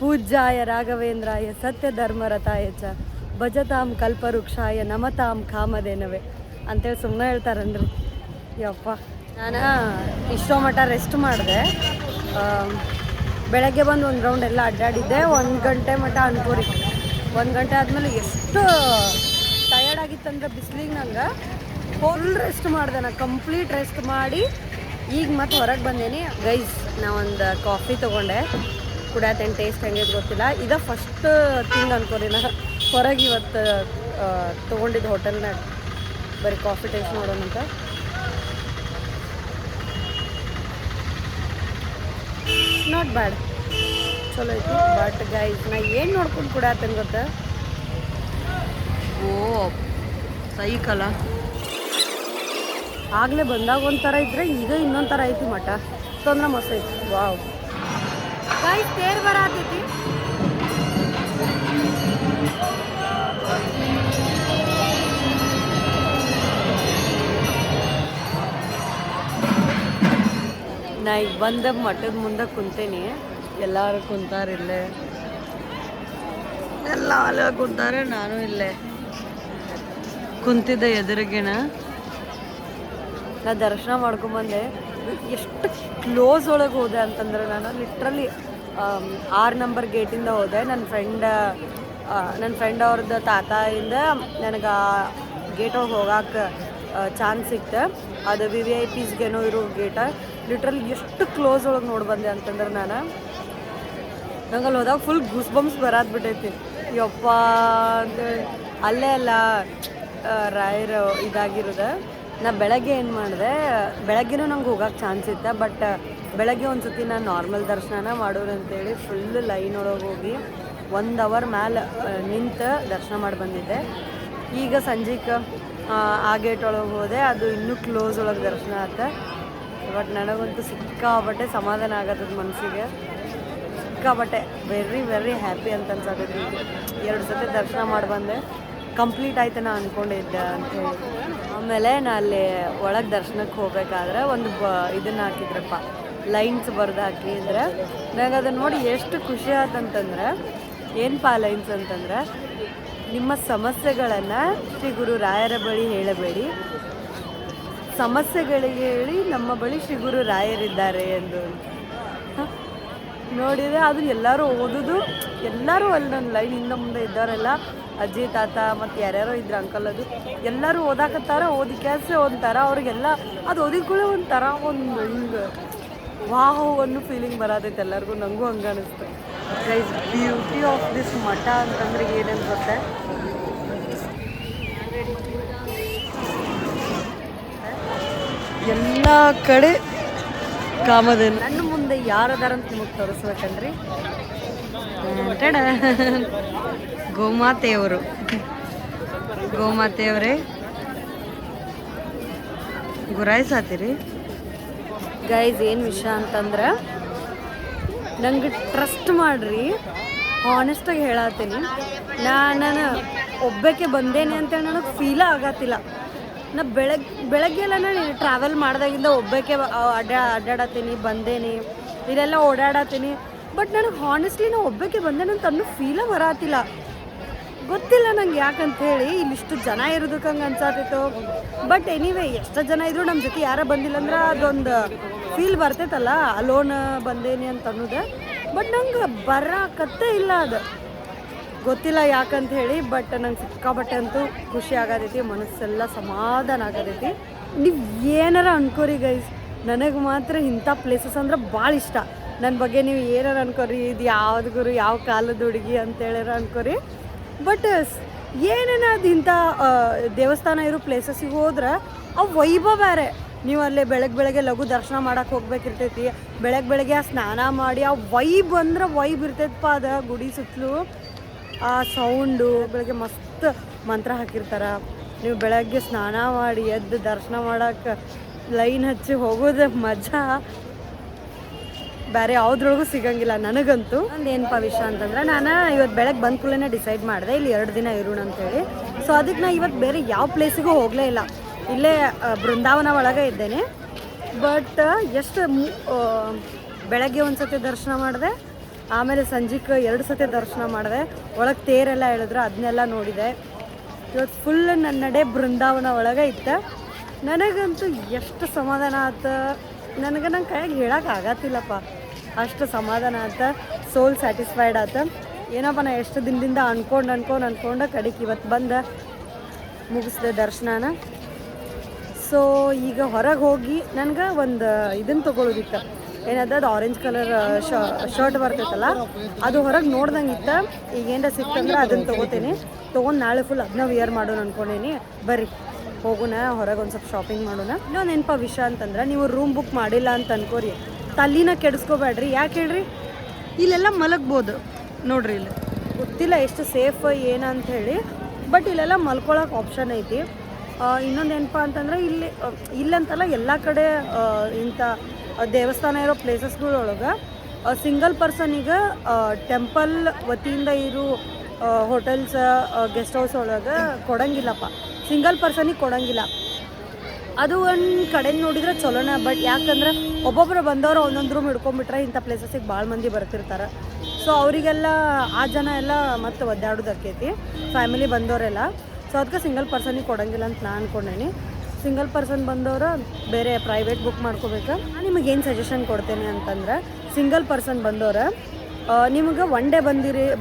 ಪೂಜ್ಯಾಯ ರಾಘವೇಂದ್ರಾಯ ಸತ್ಯ ಧರ್ಮರತಾಯ ಚ ಭಜತಾಂ ಕಲ್ಪವೃಕ್ಷಾಯ ನಮತಾಂ ಕಾಮಧೇನವೇ ಅಂತೇಳಿ ಸುಮ್ಮನೆ ಹೇಳ್ತಾರನ್ರಿ. ಯಪ್ಪ, ನಾನು ಇಷ್ಟೋ ಮಠ ರೆಸ್ಟ್ ಮಾಡಿದೆ. ಬೆಳಗ್ಗೆ ಬಂದು 1 ರೌಂಡ್ ಎಲ್ಲ ಅಡ್ಡಾಡಿದ್ದೆ. 1 ಗಂಟೆ ಮಠ ಅನ್ಕೋರಿ. 1 ಗಂಟೆ ಆದಮೇಲೆ ಎಷ್ಟು ಟಯರ್ಡ್ ಆಗಿತ್ತಂದ್ರೆ ಬಿಸಿಲಿಗೆ ನಂಗೆ ಫುಲ್ ರೆಸ್ಟ್ ಮಾಡಿದೆ. ನಾನು ಕಂಪ್ಲೀಟ್ ರೆಸ್ಟ್ ಮಾಡಿ ಈಗ ಮತ್ತೆ ಹೊರಗೆ ಬಂದೇನಿ. ಗೈಸ್, ನಾ ಒಂದು ಕಾಫಿ ತೊಗೊಂಡೆ, ಕುಡಿಯತ್ತೇನು ಟೇಸ್ಟ್ ಹೆಂಗೈತೆ ಗೊತ್ತಿಲ್ಲ. ಇದು ಫಸ್ಟ್ ಥಿಂಗ್ ಅನ್ಕೋರಿ. ನಾ ಹೊರಗೆ ಇವತ್ತು ತೊಗೊಂಡಿದ್ದು ಹೋಟೆಲ್ನಾಗ ಬರೀ ಕಾಫಿ ಟೇಸ್ಟ್ ನೋಡೋಣ ಅಂತ. ನಾಟ್ ಬ್ಯಾಡ್, ಚಲೋ ಐತಿ. ಬಟ್ ಗೈಸ್ ನಾ ಏನು ನೋಡ್ಕೊಂಡು ಕುಡಿಯತ್ತೇನೆ ಗೊತ್ತಾ? ಓ ಸೈಕಲ್ಲ ಆಗಲೇ ಬಂದಾಗ ಒಂಥರ ಇದ್ರೆ ಈಗ ಇನ್ನೊಂದು ಥರ ಐತಿ ಮಠ. ತೊಂದ್ರೆ ಮಸ್ತ್ ಐತಿ. ವಾವ್ ಗೈಸ್ ತೇರು ಬರತೈತಿ. ನಾ ಈಗ ಬಂದ ಮಠದ ಮುಂದೆ ಕುಂತೇನಿ. ಎಲ್ಲರೂ ಕುಂತಾರೆ ಇಲ್ಲೇ, ಎಲ್ಲ ಅಲ್ಲೇ ಕುಂತಾರೆ, ನಾನು ಇಲ್ಲೇ ಕುಂತಿದ್ದೆ ಎದುರಿಗೇನ. ನಾ ದರ್ಶನ ಮಾಡ್ಕೊಂಬಂದೆ. ಎಷ್ಟು ಕ್ಲೋಸ್ ಒಳಗೆ ಹೋದೆ ಅಂತಂದ್ರೆ ನಾನು ಲಿಟ್ರಲಿ 6 ನಂಬರ್ ಗೇಟಿಂದ ಹೋದೆ. ನನ್ನ ಫ್ರೆಂಡ್ ಅವ್ರದ್ದು ತಾತಾಯಿಂದ ನನಗೆ ಗೇಟ್ ಒಳಗೆ ಹೋಗಕ್ಕೆ ಚಾನ್ಸ್ ಸಿಕ್ತು. ಅದು VVIPಸ್ಗೇನೋ ಇರೋ ಗೇಟ. ಲಿಟ್ರಲಿ ಎಷ್ಟು ಕ್ಲೋಸ್ ಒಳಗೆ ನೋಡಿ ಬಂದೆ ಅಂತಂದ್ರೆ ನಾನು ನಂಗೆ ಅಲ್ಲಿ ಹೋದಾಗ ಫುಲ್ ಗೂಸ್ ಬಂಪ್ಸ್ ಬರಾದ್ಬಿಟ್ಟೈತಿ. ಯಪ್ಪ ಅಂತೇಳಿ ಅಲ್ಲೇ ಅಲ್ಲ ರಾಯರು ಇದಾಗಿರೋದು. ನಾ ಬೆಳಗ್ಗೆ ಏನು ಮಾಡಿದೆ, ಬೆಳಗ್ಗೆನೂ ನಂಗೆ ಹೋಗೋಕ್ಕೆ ಚಾನ್ಸ್ ಇತ್ತು. ಬಟ್ ಬೆಳಗ್ಗೆ ಒಂದು ಸತಿ ನಾನು ನಾರ್ಮಲ್ ದರ್ಶನ ಮಾಡೋರು ಅಂತೇಳಿ ಫುಲ್ಲು ಲೈನ್ ಒಳಗೆ ಹೋಗಿ 1 ಅವರ್ ಮೇಲೆ ನಿಂತು ದರ್ಶನ ಮಾಡಿ ಬಂದಿದ್ದೆ. ಈಗ ಸಂಜೆಗೆ ಆ ಗೇಟ್ ಒಳಗೆ ಹೋದೆ, ಅದು ಇನ್ನೂ ಕ್ಲೋಸ್ ಒಳಗೆ ದರ್ಶನ ಆತ. ಬಟ್ ನನಗಂತೂ ಸಿಕ್ಕಾಬಟ್ಟೆ ಸಮಾಧಾನ ಆಗತ್ತದ ಮನಸ್ಸಿಗೆ, ಸಿಕ್ಕಾಬಟ್ಟೆ ವೆರಿ ವೆರಿ ಹ್ಯಾಪಿ ಅಂತ ಅನ್ಸತ್ತೈತಿ. 2 ಸತಿ ದರ್ಶನ ಮಾಡಿ ಬಂದೆ, ಕಂಪ್ಲೀಟ್ ಆಯ್ತು ನಾ ಅಂದ್ಕೊಂಡಿದ್ದೆ ಅಂಥೇಳಿ. ಆಮೇಲೆ ನಾ ಅಲ್ಲಿ ಒಳಗೆ ದರ್ಶನಕ್ಕೆ ಹೋಗ್ಬೇಕಾದ್ರೆ ಒಂದು ಇದನ್ನು ಹಾಕಿದ್ರಪ್ಪ, ಲೈನ್ಸ್ ಬರೆದು ಹಾಕಿದ್ರೆ ನನಗೆ ಅದನ್ನು ನೋಡಿ ಎಷ್ಟು ಖುಷಿ ಆಯ್ತಂತಂದ್ರೆ, ಏನಪ್ಪ ಲೈನ್ಸ್ ಅಂತಂದ್ರೆ, ನಿಮ್ಮ ಸಮಸ್ಯೆಗಳನ್ನು ಶ್ರೀ ಗುರು ರಾಯರ ಬಳಿ ಹೇಳಬೇಡಿ, ಸಮಸ್ಯೆಗಳಿಗೆ ಹೇಳಿ ನಮ್ಮ ಬಳಿ ಶ್ರೀ ಗುರು ರಾಯರಿದ್ದಾರೆ ಎಂದು. ನೋಡಿದರೆ ಅದು ಎಲ್ಲರೂ ಓದೋದು, ಎಲ್ಲರೂ ಅಲ್ಲಿ ನನ್ನ ಲೈನ್ ಹಿಂದೆ ಮುಂದೆ ಇದ್ದವರೆಲ್ಲ ಅಜ್ಜಿ ತಾತ ಮತ್ತು ಯಾರ್ಯಾರೋ ಇದ್ರು ಅಂಕಲ್, ಅದು ಎಲ್ಲರೂ ಓದಾಕತ್ತಾರ. ಓದಿಕ್ಯಾಸೆ ಒಂಥರ ಅವ್ರಿಗೆಲ್ಲ ಅದು ಓದಿಕೊಳ್ಳೋ ಒಂಥರ ಒಂದು ಹಿಂಗೆ ವಾಹ್ ಅನ್ನೋ ಫೀಲಿಂಗ್ ಬರತೈತೆ ಎಲ್ಲರಿಗೂ. ನನಗೂ ಹಂಗೆ ಅನಿಸ್ತು. ಗೈಸ್ ಬ್ಯೂಟಿ ಆಫ್ ದಿಸ್ ಮಠ ಅಂತಂದ್ರೆ ಏನೇನು ಗೊತ್ತೆ, ಎಲ್ಲ ಕಡೆ ಕಾಮಧೇನು. ನನ್ನ ಮುಂದೆ ಯಾರದಾರ ಅಂತ ನಿಮಗೆ ತೋರಿಸ್ಬೇಕಂದ್ರಿ, ಗೋಮಾತೆಯವರು. ಗೋಮಾತೆಯವರೇ ಗುರಾಯಿಸಾತೀರಿ ಗೈಸ್. ಏನು ವಿಷಯ ಅಂತಂದ್ರೆ, ನಂಗೆ ಟ್ರಸ್ಟ್ ಮಾಡ್ರಿ, ಹಾನೆಸ್ಟಾಗಿ ಹೇಳತ್ತೀನಿ, ನಾನು ಒಬ್ಬಕ್ಕೆ ಬಂದೇನೆ ಅಂತೇಳಿ ನನಗೆ ಫೀಲ ಆಗತ್ತಿಲ್ಲ. ನಾ ಬೆಳಗ್ಗೆ ಎಲ್ಲ ನಾನು ಟ್ರಾವೆಲ್ ಮಾಡ್ದಾಗಿಂದ ಒಬ್ಬಕ್ಕೆ ಅಡ್ಡಾಡತ್ತೀನಿ, ಬಂದೇನಿ, ಇಲ್ಲೆಲ್ಲ ಓಡಾಡತ್ತೀನಿ. ಬಟ್ ನನಗೆ ಹಾನೆಸ್ಟ್ಲಿ ನಾ ಒಬ್ಬಕ್ಕೆ ಬಂದೇನೆ ಅಂತ ಅನ್ನೋ ಫೀಲ ಬರತ್ತಿಲ್ಲ. ಗೊತ್ತಿಲ್ಲ ನಂಗೆ ಯಾಕಂತ ಹೇಳಿ. ಇಲ್ಲಿಷ್ಟು ಜನ ಇರೋದಕ್ಕೆ ಹಂಗೆ ಅನ್ಸಾತಿತ್ತು. ಬಟ್ ಎನಿವೇ ಎಷ್ಟು ಜನ ಇದ್ರು ನಮ್ಮ ಜೊತೆ ಯಾರ ಬಂದಿಲ್ಲ ಅಂದ್ರೆ ಅದೊಂದು ಫೀಲ್ ಬರ್ತೈತಲ್ಲ, ಅಲೋನ್ ಬಂದೇನಿ ಅಂತ ಅನ್ನೋದು. ಬಟ್ ನಂಗೆ ಬರಕತ್ತೇ ಇಲ್ಲ, ಅದು ಗೊತ್ತಿಲ್ಲ ಯಾಕಂತ ಹೇಳಿ. ಬಟ್ ನಂಗೆ ಸಿಕ್ಕಾಬಟ್ಟೆ ಅಂತೂ ಖುಷಿ ಆಗತೈತಿ, ಮನಸ್ಸೆಲ್ಲ ಸಮಾಧಾನ ಆಗತೈತಿ. ನೀವು ಏನಾರ ಅನ್ಕೋರಿ ಗೈಸ್, ನನಗೆ ಮಾತ್ರ ಇಂಥ ಪ್ಲೇಸಸ್ ಅಂದ್ರೆ ಭಾಳ ಇಷ್ಟ. ನನ್ನ ಬಗ್ಗೆ ನೀವು ಏನಾರು ಅನ್ಕೋರಿ, ಇದು ಯಾವ್ದು ಗುರು, ಯಾವ ಕಾಲದ ಹುಡುಗಿ ಅಂತೇಳಾರ ಅನ್ಕೋರಿ. ಬಟ್ ಏನೇನ ಅದು ಇಂಥ ದೇವಸ್ಥಾನ ಇರೋ ಪ್ಲೇಸಸ್ಸಿಗೆ ಹೋದ್ರೆ ಅವು ವೈಭವ ಬೇರೆ. ನೀವು ಅಲ್ಲೇ ಬೆಳಗ್ಗೆ ಲಘು ದರ್ಶನ ಮಾಡೋಕೆ ಹೋಗ್ಬೇಕಿರ್ತೈತಿ. ಬೆಳಗ್ಗೆ ಆ ಸ್ನಾನ ಮಾಡಿ ಆ ವೈಬ್ ಅಂದ್ರೆ ವೈಬ್ ಇರ್ತೈತಪ್ಪ. ಅದು ಗುಡಿ ಸುತ್ತಲೂ ಆ ಸೌಂಡು, ಬೆಳಗ್ಗೆ ಮಸ್ತ್ ಮಂತ್ರ ಹಾಕಿರ್ತಾರೆ. ನೀವು ಬೆಳಗ್ಗೆ ಸ್ನಾನ ಮಾಡಿ ಎದ್ದು ದರ್ಶನ ಮಾಡೋಕೆ ಲೈನ್ ಹಚ್ಚಿ ಹೋಗೋದು ಮಜಾ ಬೇರೆ ಯಾವುದ್ರೊಳಗೂ ಸಿಗಂಗಿಲ್ಲ ನನಗಂತೂ. ಒಂದು ಏನಪ್ಪ ವಿಷಯ ಅಂತಂದ್ರೆ, ನಾನು ಇವತ್ತು ಬೆಳಗ್ಗೆ ಬಂದ ಕೂಡಲೇ ಡಿಸೈಡ್ ಮಾಡಿದೆ ಇಲ್ಲಿ 2 ದಿನ ಇರೋಣ ಅಂತೇಳಿ. ಸೊ ಅದಕ್ಕೆ ನಾನು ಇವತ್ತು ಬೇರೆ ಯಾವ ಪ್ಲೇಸಿಗೂ ಹೋಗಲೇ ಇಲ್ಲ, ಇಲ್ಲೇ ಬೃಂದಾವನ ಒಳಗೆ ಇದ್ದೇನೆ. ಬಟ್ ಎಷ್ಟು ಬೆಳಗ್ಗೆ ಒಂದು ಸತಿ ದರ್ಶನ ಮಾಡಿದೆ, ಆಮೇಲೆ ಸಂಜೆಗೆ 2 ಸತಿ ದರ್ಶನ ಮಾಡಿದೆ. ಒಳಗೆ ತೇರೆಲ್ಲ ಹೇಳಿದ್ರು, ಅದನ್ನೆಲ್ಲ ನೋಡಿದೆ. ಇವತ್ತು ಫುಲ್ ನನ್ನ ನಡೆ ಬೃಂದಾವನ ಒಳಗೆ ಇತ್ತು. ನನಗಂತೂ ಎಷ್ಟು ಸಮಾಧಾನ ಆಯ್ತು, ನನಗೆ ನನ್ನ ಕೈಯಾಗ ಹೇಳೋಕೆ ಆಗತ್ತಿಲ್ಲಪ್ಪ, ಅಷ್ಟು ಸಮಾಧಾನ ಆಯ್ತು. ಸೋಲ್ ಸ್ಯಾಟಿಸ್ಫೈಡ್ ಆಯ್ತು. ಏನಪ್ಪ ನಾ ಎಷ್ಟು ದಿನದಿಂದ ಅನ್ಕೊಂಡು ಕಡೆಗೆ ಇವತ್ತು ಬಂದು ಮುಗಿಸ್ದೆ ದರ್ಶನನ. ಸೊ ಈಗ ಹೊರಗೆ ಹೋಗಿ ನನಗೆ ಒಂದು ಇದನ್ನು ತೊಗೊಳೋದಿತ್ತು, ಏನದ ಅದು ಆರೆಂಜ್ ಕಲರ್ ಶರ್ಟ್ ಬರ್ತೈತಲ್ಲ ಅದು ಹೊರಗೆ ನೋಡ್ದಂಗೆ ಇತ್ತು. ಈಗ ಏನಾರ ಸಿಕ್ತಂದ್ರೆ ಅದನ್ನು ತೊಗೋತೀನಿ. ತೊಗೊಂಡು ನಾಳೆ ಫುಲ್ ಅದನ್ನ ವಿಯರ್ ಮಾಡೋಣ ಅನ್ಕೊಂಡೇನಿ. ಬರ್ರಿ ಹೋಗೋಣ ಹೊರಗೆ ಒಂದು ಸ್ವಲ್ಪ ಶಾಪಿಂಗ್ ಮಾಡೋಣ. ಇನ್ನೊಂದು ನೆನಪ ವಿಷಯ ಅಂತಂದ್ರೆ ನೀವು ರೂಮ್ ಬುಕ್ ಮಾಡಿಲ್ಲ ಅಂತ ಅನ್ಕೋರಿ, ತಲೆನ ಕೆಡಿಸ್ಕೋಬೇಡ್ರಿ. ಯಾಕೆ ಹೇಳ್ರಿ, ಇಲ್ಲೆಲ್ಲ ಮಲಗ್ಬೋದು ನೋಡ್ರಿ. ಇಲ್ಲಿ ಗೊತ್ತಿಲ್ಲ ಎಷ್ಟು ಸೇಫ್ ಏನಂತ ಹೇಳಿ, ಬಟ್ ಇಲ್ಲೆಲ್ಲ ಮಲ್ಕೊಳಕ್ಕೆ ಆಪ್ಷನ್ ಐತಿ. ಇನ್ನೊಂದು ಏನಪ್ಪ ಅಂತಂದ್ರೆ ಇಲ್ಲಂತಲ್ಲ ಎಲ್ಲ ಕಡೆ ಇಂಥ ದೇವಸ್ಥಾನ ಇರೋ ಪ್ಲೇಸಸ್ಗಳೊಳಗೆ ಸಿಂಗಲ್ ಪರ್ಸನಿಗೆ ಟೆಂಪಲ್ ವತಿಯಿಂದ ಇರೋ ಹೋಟೆಲ್ಸ್ ಗೆಸ್ಟ್ ಹೌಸ್ ಒಳಗೆ ಕೊಡಂಗಿಲ್ಲಪ್ಪ. ಸಿಂಗಲ್ ಪರ್ಸನಿಗೆ ಕೊಡಂಗಿಲ್ಲ. ಅದು ಒಂದು ಕಡೆ ನೋಡಿದ್ರೆ ಚಲೋನ. ಬಟ್ ಯಾಕಂದ್ರೆ ಒಬ್ಬೊಬ್ಬರು ಬಂದವರು ಒಂದೊಂದು ರೂಮ್ ಹಿಡ್ಕೊಂಡ್ಬಿಟ್ರೆ ಇಂಥ ಪ್ಲೇಸಸ್ಸಿಗೆ ಭಾಳ ಮಂದಿ ಬರ್ತಿರ್ತಾರೆ. ಸೊ ಅವರಿಗೆಲ್ಲ ಆ ಜನ ಎಲ್ಲ ಮತ್ತೆ ಒದ್ದಾಡೋದಕ್ಕೈತಿ, ಫ್ಯಾಮಿಲಿ ಬಂದವರೆಲ್ಲ. ಸೊ ಅದಕ್ಕೆ ಸಿಂಗಲ್ ಪರ್ಸನಿಗೆ ಕೊಡಂಗಿಲ್ಲ ಅಂತ ನಾನು ಅಂದ್ಕೊಂಡೇನಿ. ಸಿಂಗಲ್ ಪರ್ಸನ್ ಬಂದವರು ಬೇರೆ ಪ್ರೈವೇಟ್ ಬುಕ್ ಮಾಡ್ಕೋಬೇಕು. ನಾನು ನಿಮಗೇನು ಸಜೆಷನ್ ಕೊಡ್ತೇನೆ ಅಂತಂದ್ರೆ, ಸಿಂಗಲ್ ಪರ್ಸನ್ ಬಂದವರು ನಿಮ್ಗೆ ಒನ್ ಡೇ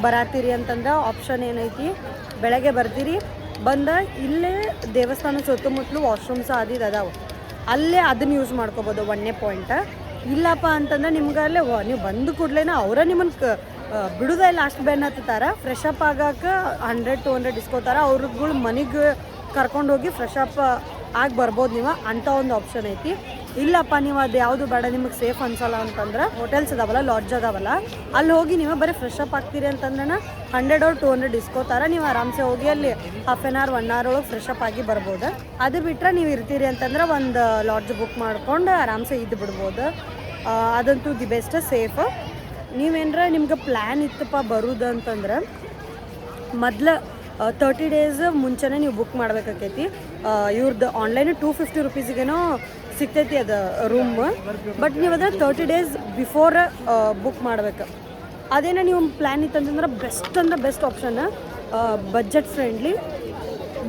ಬರಾತೀರಿ ಅಂತಂದ್ರೆ ಆಪ್ಷನ್ ಏನೈತಿ, ಬೆಳಗ್ಗೆ ಬರ್ತೀರಿ, ಬಂದ ಇಲ್ಲೇ ದೇವಸ್ಥಾನ ಸುತ್ತಮುತ್ತಲು ವಾಶ್ರೂಮ್ಸ್ ಅದಾವೆ, ಅಲ್ಲೇ ಅದನ್ನು ಯೂಸ್ ಮಾಡ್ಕೋಬೋದು. ಒಂದನೇ ಪಾಯಿಂಟ್. ಇಲ್ಲಪ್ಪ ಅಂತಂದ್ರೆ ನಿಮ್ಗೆ ಅಲ್ಲೇ ನೀವು ಬಂದು ಕೂಡಲೇ ಅವರ ನಿಮ್ಮನ್ನು ಬಿಡೋದೇ ಲಾಸ್ಟ್ ಬೆನ್ ಹತ್ತಾರ. ಫ್ರೆಶ್ ಅಪ್ ಆಗೋಕೆ 100-200 ಇಸ್ಕೋತಾರೆ. ಅವ್ರುಗಳು ಮನೆಗೆ ಕರ್ಕೊಂಡು ಹೋಗಿ ಫ್ರೆಶ್ ಅಪ್ ಆಗಿ ಬರ್ಬೋದು ನೀವು. ಅಂಥ ಒಂದು ಆಪ್ಷನ್ ಐತಿ. ಇಲ್ಲಪ್ಪ ನೀವು ಅದು ಯಾವುದು ಬೇಡ, ನಿಮಗೆ ಸೇಫ್ ಅನ್ಸಲ್ಲ ಅಂತಂದ್ರೆ ಹೋಟೆಲ್ಸ್ ಅದಾವಲ್ಲ, ಲಾಡ್ಜ್ ಅದಾವಲ್ಲ, ಅಲ್ಲಿ ಹೋಗಿ ನೀವು ಬರೀ ಫ್ರೆಶ್ ಅಪ್ ಆಗ್ತೀರಿ ಅಂತಂದ್ರೆ 100-200 ಇಸ್ಕೋತಾರೆ. ನೀವು ಆರಾಮ್ಸೆ ಹೋಗಿ ಅಲ್ಲಿ ಹಾಫ್ ಆನ್ ಅವರ್ 1 ಅವರ್ ಒಳಗೆ ಫ್ರೆಶ್ ಅಪ್ ಆಗಿ ಬರ್ಬೋದು. ಅದು ಬಿಟ್ಟರೆ ನೀವು ಇರ್ತೀರಿ ಅಂತಂದ್ರೆ ಒಂದು ಲಾಡ್ಜ್ ಬುಕ್ ಮಾಡ್ಕೊಂಡು ಆರಾಮ್ಸೆ ಇದ್ದು ಬಿಡ್ಬೋದು. ಅದಂತೂ ದಿ ಬೆಸ್ಟ್, ಸೇಫ್. ನೀವೇನರ ನಿಮ್ಗೆ ಪ್ಲ್ಯಾನ್ ಇತ್ತಪ್ಪ ಬರೋದು ಅಂತಂದ್ರೆ ಮೊದಲು 30 ಡೇಸ್ ಮುಂಚೆನೇ ನೀವು ಬುಕ್ ಮಾಡ್ಬೇಕಾಕೈತಿ. ಇವ್ರದ್ದು ಆನ್ಲೈನ್ 250 ರೂಪೀಸಿಗೇನೋ ಸಿಗ್ತೈತಿ ಅದು ರೂಮ್. ಬಟ್ ನೀವು ಅದನ್ನ 30 ಡೇಸ್ ಬಿಫೋರ್ ಬುಕ್ ಮಾಡ್ಬೇಕು. ಅದೇನೋ ನೀವು ಪ್ಲ್ಯಾನ್ ಇತ್ತಂತಂದ್ರೆ best option, budget friendly.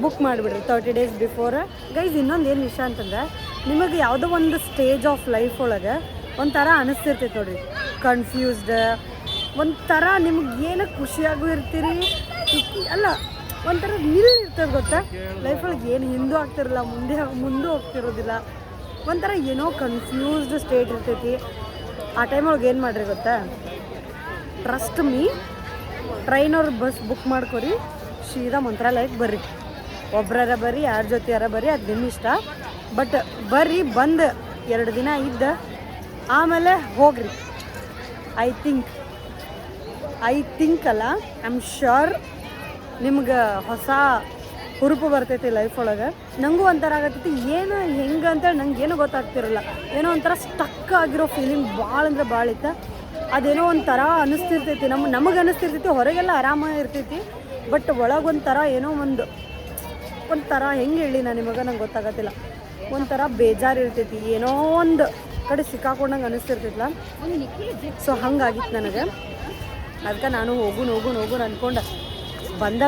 Book ಮಾಡಿಬಿಡ್ರಿ 30 ಡೇಸ್ ಬಿಫೋರ್. ಗೈಸ್ ಇನ್ನೊಂದು ಏನು ವಿಷಯ ಅಂತಂದ್ರೆ, ನಿಮಗೆ ಯಾವುದೋ ಒಂದು ಸ್ಟೇಜ್ ಆಫ್ ಲೈಫ್ ಒಳಗೆ ಒಂಥರ ಅನಿಸ್ತಿರ್ತೈತೆ ನೋಡ್ರಿ, ಕನ್ಫ್ಯೂಸ್ಡ್, ಒಂಥರ ನಿಮ್ಗೆ ಏನೋ ಖುಷಿಯಾಗೂ ಇರ್ತೀರಿ, ಅಲ್ಲ ಒಂಥರ ಇರ್ತದೆ ಗೊತ್ತಾ. ಲೈಫೊಳಗೆ ಏನು ಹಿಂದೂ ಆಗ್ತಿರಲ್ಲ, ಮುಂದೆ ಹೋಗ್ತಿರೋದಿಲ್ಲ, ಒಂಥರ ಏನೋ ಕನ್ಫ್ಯೂಸ್ಡ್ ಸ್ಟೇಟ್ ಇರ್ತೈತಿ. ಆ ಟೈಮ್ ಒಳಗೆ ಏನು ಮಾಡಿರಿ ಗೊತ್ತಾ, ಟ್ರಸ್ಟ್ ಮೀ, ಟ್ರೈನ್ ಅವ್ರ ಬಸ್ ಬುಕ್ ಮಾಡ್ಕೊರಿ, ಸೀದಾ ಮಂತ್ರಾಲಯಕ್ಕೆ ಬರ್ರಿ. ಒಬ್ಬರ ಬರ್ರಿ, ಯಾರ ಜೊತೆ ಬರ್ರಿ, ಅದು ನಿಮ್ಮ ಇಷ್ಟ. ಬಟ್ ಬರ್ರಿ, ಬಂದು 2 ದಿನ ಇದ್ದ ಆಮೇಲೆ ಹೋಗ್ರಿ. ಐ ಥಿಂಕ್ ಅಲ್ಲ, ಐ ಆಮ್ ಶ್ಯೂರ್ ನಿಮ್ಗೆ ಹೊಸ ಹುರುಪು ಬರ್ತೈತಿ ಲೈಫ್ ಒಳಗೆ. ನನಗೂ ಒಂಥರ ಆಗತ್ತೈತಿ, ಏನು ಹೆಂಗೆ ಅಂತೇಳಿ ನಂಗೆ ಏನೂ ಗೊತ್ತಾಗ್ತಿರಲ್ಲ. ಏನೋ ಒಂಥರ ಸ್ಟಕ್ ಆಗಿರೋ ಫೀಲಿಂಗ್ ಭಾಳ ಅಂದ್ರೆ ಭಾಳ ಇತ್ತು. ಅದೇನೋ ಒಂಥರ ಅನ್ನಿಸ್ತಿರ್ತೈತಿ, ನಮಗೆ ಅನ್ನಿಸ್ತಿರ್ತೈತಿ, ಹೊರಗೆಲ್ಲ ಆರಾಮಾಗಿ ಇರ್ತೈತಿ. ಬಟ್ ಒಳಗೊಂಥರ ಏನೋ ಒಂಥರ ಹೆಂಗೆ ಹೇಳಿ ನಾನು ನಿಮಗೆ, ನಂಗೆ ಗೊತ್ತಾಗತ್ತಿಲ್ಲ. ಒಂಥರ ಬೇಜಾರು ಇರ್ತೈತಿ, ಏನೋ ಒಂದು ಕಡೆ ಸಿಕ್ಕಾಕೊಂಡಂಗೆ ಅನ್ನಿಸ್ತಿರ್ತೈತಿಲ್ಲ. ಸೊ ಹಂಗಾಗಿತ್ತು ನನಗೆ. ಅದಕ್ಕೆ ನಾನು ಹೋಗುನ್ ಅಂದ್ಕೊಂಡು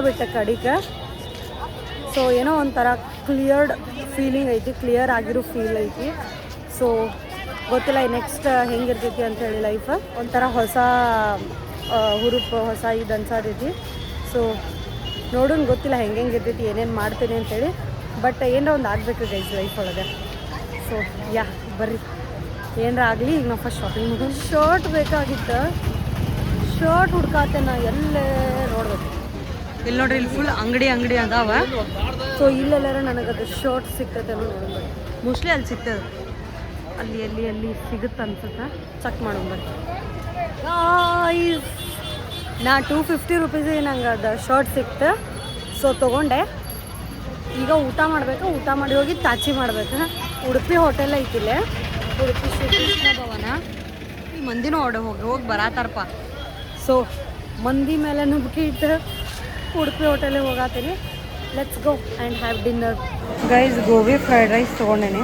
ಬಿಟ್ಟೆ ಕಡೆಗೆ. ಸೊ ಏನೋ ಒಂಥರ ಕ್ಲಿಯರ್ಡ್ ಫೀಲಿಂಗ್ ಐತಿ, ಕ್ಲಿಯರ್ ಆಗಿರೋ ಫೀಲ್ ಐತಿ. ಸೊ ಗೊತ್ತಿಲ್ಲ ನೆಕ್ಸ್ಟ್ ಹೆಂಗಿರ್ತೈತಿ ಅಂಥೇಳಿ ಲೈಫ್. ಒಂಥರ ಹೊಸ ಹುರುಪು, ಹೊಸ ಇದು ಅನ್ಸತೈತಿ. ಸೊ ನೋಡೋಣ, ಗೊತ್ತಿಲ್ಲ ಹೆಂಗೆ ಇರ್ತೈತಿ, ಏನೇನು ಮಾಡ್ತೀನಿ ಅಂಥೇಳಿ. ಬಟ್ ಏನರ ಒಂದು ಆಗಬೇಕು ಗೈಸ್ ಲೈಫ್ ಒಳಗೆ. ಸೊ ಬರ್ರಿ ಏನರ ಆಗಲಿ. ಈಗ ನಾವು ಫಸ್ಟ್ ಶಾಪಿಂಗ್ ಮಾಡೋದು. ಶರ್ಟ್ ಬೇಕಾಗಿತ್ತು, ಶರ್ಟ್ ಹುಡ್ಕಾತೆ ನಾ ಎಲ್ಲೇ ನೋಡ್ಬೇಕು. ಇಲ್ಲಿ ನೋಡ್ರಿ, ಇಲ್ಲಿ ಫುಲ್ ಅಂಗಡಿ ಅದಾವ. ಸೊ ಇಲ್ಲೆಲ್ಲಾರ ನನಗದು ಶರ್ಟ್ ಸಿಗ್ತೈತೆ ನೋಡ್ಬೇಕು. ಮೋಸ್ಟ್ಲಿ ಅಲ್ಲಿ ಸಿಗ್ತದೆ, ಅಲ್ಲಿ ಸಿಗುತ್ತೆ ಅನ್ಸುತ್ತೆ. ಚೆಕ್ ಮಾಡೋಣ. ನಾ 250 ರೂಪೀಸಿಗೆ ನಂಗೆ ಅದು ಶರ್ಟ್ ಸಿಕ್ತು. ಸೊ ತೊಗೊಂಡೆ. ಈಗ ಊಟ ಮಾಡಬೇಕು. ಊಟ ಮಾಡಿ ಹೋಗಿ ತಾಚಿ ಮಾಡ್ಬೇಕು. ಉಡುಪಿ ಹೋಟೆಲ್ ಐತಿಲ್ಲೇ, ಉಡುಪಿ ಶ್ರೀಕೃಷ್ಣ ಭವನ. ಈ ಮಂದಿನೂ ಹೋಗಿ ಬರಾತಾರಪ್ಪ. ಸೊ ಮಂದಿ ಮೇಲೆ ನಂಬಿಕೆ ಇಟ್ಟು ಉಡುಪಿ ಹೋಟೆಲಿಗೆ ಹೋಗಾತೀನಿ. Let's go and have dinner. Guys, gobi fried rice ತೊಗೊಂಡೇನೆ.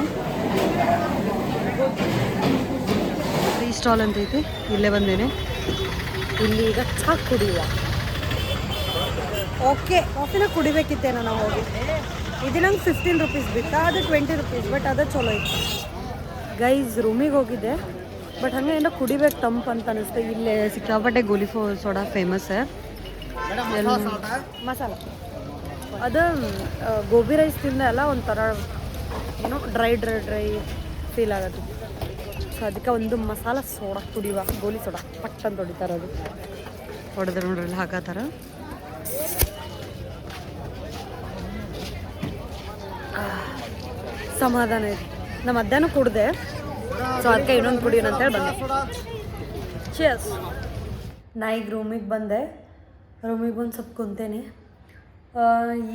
ಟೀ ಸ್ಟಾಲ್ ಅಂತ ಐತಿ, ಇಲ್ಲೇ ಬಂದೇನೆ. ಇಲ್ಲಿ ಈಗ ಚಹಾ ಕುಡಿಯುವ. ಓಕೆ, ಕಾಫಿನ ಕುಡಿಬೇಕಿತ್ತೇನೋ ನಾವು ಹೋಗಿ. ಇದು ನಂಗೆ 15 ರೂಪೀಸ್ ಬಿತ್ತಾ, ಅದು 20 ರೂಪೀಸ್. ಬಟ್ ಅದು ಚಲೋ ಇತ್ತು. ಗೈಸ್, ರೂಮಿಗೆ ಹೋಗಿದ್ದೆ, ಬಟ್ ಹಂಗೆ ಏನೋ ಕುಡಿಬೇಕು ತಂಪು ಅಂತ ಅನಿಸ್ತು. ಇಲ್ಲೇ ಸಿಕ್ಕಾಪಟ್ಟೆ ಗೋಲಿ ಸೋಡಾ ಫೇಮಸ್. ಮಸಾಲ ಅದು ಗೋಬಿ ರೈಸ್ ತಿಂದೆ ಅಲ್ಲ, ಒಂಥರ ಏನೋ ಡ್ರೈ ಫೀಲ್ ಆಗತ್ತೆ. ಸೊ ಅದಕ್ಕೆ ಒಂದು ಮಸಾಲ ಸೋಡಾ ಕುಡಿಯುವ ಗೋಲಿ ಸೋಡಾ ಪಟ್ ಅಂತ ಹೊಡಿತಾರೆ ಅದು ಹೊಡೆದ್ರೆ ನೋಡ್ರಿ ಹಾಕತ್ತಾರ ಸಮಾಧಾನ ಇದೆ ನಾ ಮಧ್ಯಾಹ್ನ ಕುಡ್ದೆ ಸೊ ಅದಕ್ಕೆ ಇನ್ನೊಂದು ಕುಡಿಯೋಣ ಅಂತೇಳಿ ಬಂದೆ ಚೇಸ್ ನಾ ಈಗ ರೂಮಿಗೆ ಬಂದೆ ರೂಮಿಗೆ ಬಂದು ಸ್ವಲ್ಪ ಕುಂತೇನೆ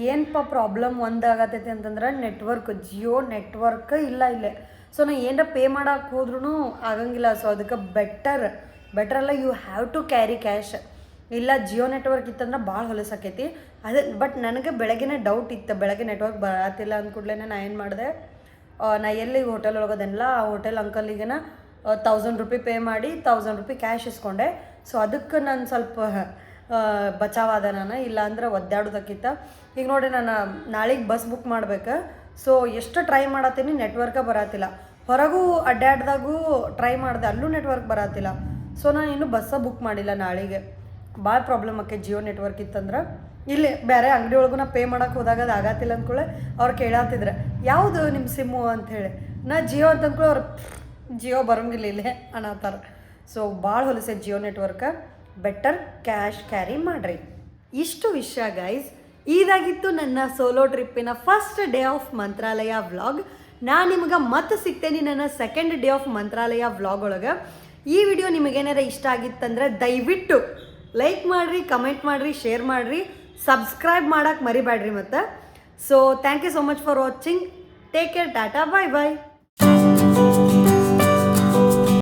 ಏನಪ್ಪ ಪ್ರಾಬ್ಲಮ್ ಒಂದಾಗತ್ತೈತಿ ಅಂತಂದ್ರೆ ನೆಟ್ವರ್ಕ್ ಜಿಯೋ ನೆಟ್ವರ್ಕ್ ಇಲ್ಲ ಇಲ್ಲೇ ಸೊ ನಾ ಏನರ ಪೇ ಮಾಡೋಕೆ ಹೋದ್ರೂ ಆಗಂಗಿಲ್ಲ ಸೊ ಅದಕ್ಕೆ ಬೆಟರಲ್ಲ you have to carry cash ಇಲ್ಲ ಜಿಯೋ ನೆಟ್ವರ್ಕ್ ಇತ್ತಂದ್ರೆ ಭಾಳ ಹೊಲಸಾಕೈತಿ ಅದೇ ಬಟ್ ನನಗೆ ಬೆಳಗ್ಗೆನೇ ಡೌಟ್ ಇತ್ತು ಬೆಳಗ್ಗೆ ನೆಟ್ವರ್ಕ್ ಬರತ್ತಿಲ್ಲ ಅಂದ್ಕೂಡ್ಲೇ ನಾ ಏನು ಮಾಡಿದೆ ನಾ ಎಲ್ಲಿ ಹೋಟೆಲ್ ಒಳಗೋದೆನಲ್ಲ ಆ ಹೋಟೆಲ್ ಅಂಕಲಿಗೆನ 1000 ರೂಪಾಯಿ ಪೇ ಮಾಡಿ 1000 ರೂಪಾಯಿ ಕ್ಯಾಶ್ ಇಸ್ಕೊಂಡೆ ಸೊ ಅದಕ್ಕೆ ನಾನು ಸ್ವಲ್ಪ ಬಚಾವಾದ ನಾನು ಇಲ್ಲ ಅಂದ್ರೆ ಒದ್ದಾಡೋದಕ್ಕಿಂತ ಈಗ ನೋಡಿ ನಾನು ನಾಳೆಗೆ ಬಸ್ ಬುಕ್ ಮಾಡ್ಬೇಕು ಸೊ ಎಷ್ಟು ಟ್ರೈ ಮಾಡತ್ತೀನಿ ನೆಟ್ವರ್ಕ ಬರತ್ತಿಲ್ಲ ಹೊರಗೂ ಅಡ್ಡಾಡ್ದಾಗೂ ಟ್ರೈ ಮಾಡಿದೆ ಅಲ್ಲೂ ನೆಟ್ವರ್ಕ್ ಬರತ್ತಿಲ್ಲ ಸೊ ನಾನು ಇನ್ನೂ ಬಸ್ಸ ಬುಕ್ ಮಾಡಿಲ್ಲ ನಾಳೆಗೆ ಭಾಳ ಪ್ರಾಬ್ಲಮ್ ಆಕೆ ಜಿಯೋ ನೆಟ್ವರ್ಕ್ ಇತ್ತಂದ್ರೆ ಇಲ್ಲಿ ಬೇರೆ ಅಂಗಡಿ ಒಳಗೂ ನಾ ಪೇ ಮಾಡೋಕೆ ಹೋದಾಗ ಅದು ಆಗತ್ತಿಲ್ಲ ಅಂದ್ಕೊಳ್ಳೆ ಅವ್ರು ಕೇಳತ್ತಿದ್ರೆ ಯಾವುದು ನಿಮ್ಮ ಸಿಮ್ಮು ಅಂಥೇಳಿ ನಾ ಜಿಯೋ ಅಂತ ಅಂದ್ಕೊಳ್ಳಿ ಅವ್ರು ಜಿಯೋ ಬರೋಂಗಿಲ್ಲ ಇಲ್ಲೇ ಅನ್ನತ್ತಾರ ಸೊ ಭಾಳ ಹೊಲಸೆ Jio network better cash carry ಮಾಡಿರಿ ಇಷ್ಟು ವಿಷಯ ಗೈಸ್ ಇದಾಗಿತ್ತು ನನ್ನ ಸೋಲೋ ಟ್ರಿಪ್ಪಿನ first day of Mantralaya vlog ನಾನು ನಿಮ್ಗೆ ಮತ್ತೆ ಸಿಗ್ತೇನೆ ನನ್ನ second day of Mantralaya vlog ಒಳಗೆ ಈ ವಿಡಿಯೋ ನಿಮಗೇನಾರ ಇಷ್ಟ ಆಗಿತ್ತಂದ್ರೆ ದಯವಿಟ್ಟು ಲೈಕ್ ಮಾಡಿರಿ ಕಮೆಂಟ್ ಮಾಡಿರಿ ಶೇರ್ ಮಾಡಿರಿ ಸಬ್ಸ್ಕ್ರೈಬ್ ಮಾಡೋಕೆ ಮರಿಬೇಡ್ರಿ ಮತ್ತು so thank you so much for watching take care tata bye bye